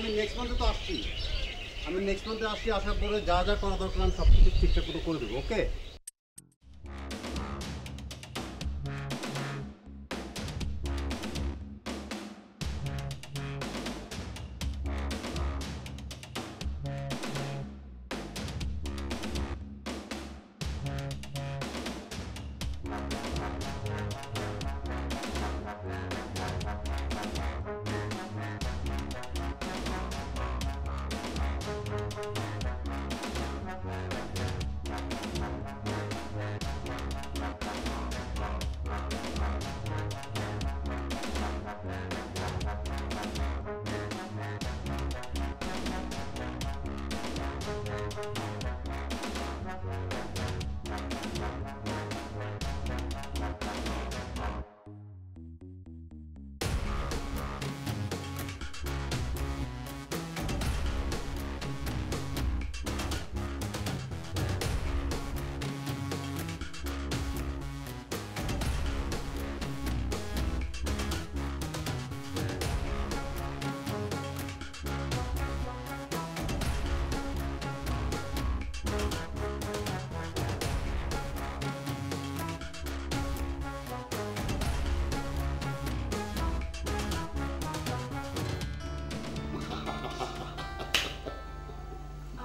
আমি নেক্সট মান্থে তো আসছি। আমি নেক্সট মান্থে আসছি, আসার পরে যা যা করা দরকার আমি সব কিছু ঠিকঠাক মতো করে দেবো। ওকে?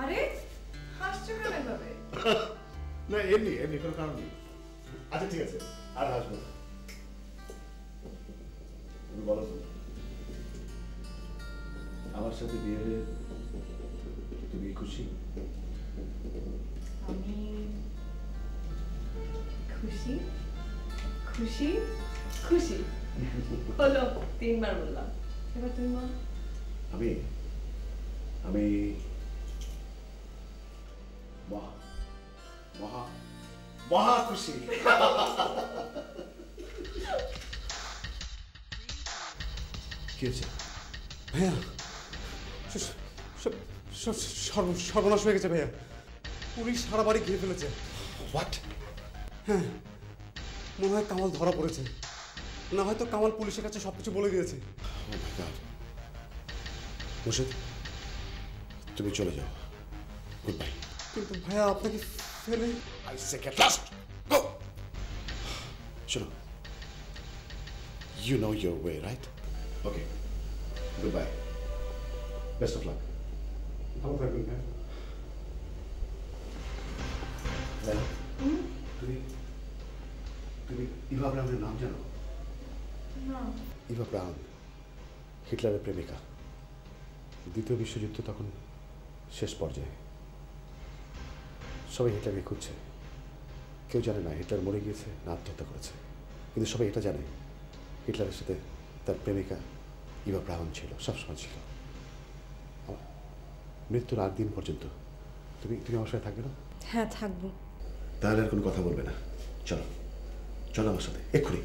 আরে হাসছো কেন এভাবে? না এমনি এমনি কোনো কারণ নেই। আচ্ছা ঠিক আছে, আর হাসবো না। তুমি বলো তো, আমার সাথে বিয়ে হয়ে তুমি খুশি? আমি খুশি খুশি খুশি হলো 3 বার বললাম, এবার তুমি বলো। আমি আমি মহা মহা মহা খুশি। কি হয়েছে ভাইয়া, সর্বনাশ হয়ে গেছে ভাইয়া। পুলিশ সারা বাড়ি ঘিরে ফেলেছে। হোয়াট? হ্যাঁ, মনে হয় কামাল ধরা পড়েছে। না হয়তো কামাল পুলিশের কাছে সবকিছু বলে দিয়েছে। ও মাই গড। মুর্শিদ, তুমি চলে যাও। Good bye. কিন্তু ভাইয়া আপনাকে ফেলে I say get lost. Go. শোনো, you know your way, right? Okay. Goodbye. Best of luck. ভালো থাকবেন ভাইয়া। তুমি তুমি ইভা ব্রাউনের নাম জানো? না। ইভা ব্রাউন হিটলারের প্রেমিকা। দ্বিতীয় বিশ্বযুদ্ধ তখন শেষ পর্যায়ে। সবাই হিটলারকে খুঁজছে। কেউ জানে না হিটলার মরে গিয়েছে না আত্মহত্যা করেছে, কিন্তু সবাই এটা জানে হিটলারের সাথে তার প্রেমিকা ইভা ব্রাউন ছিল, সবসময় ছিল। মৃত্যুর 8 দিন পর্যন্ত। তুমি তুমি আমার সাথে থাকবে না? হ্যাঁ থাকবো। তাহলে আর কোনো কথা বলবে না। চলো চলো আমার সাথে এক্ষুনি।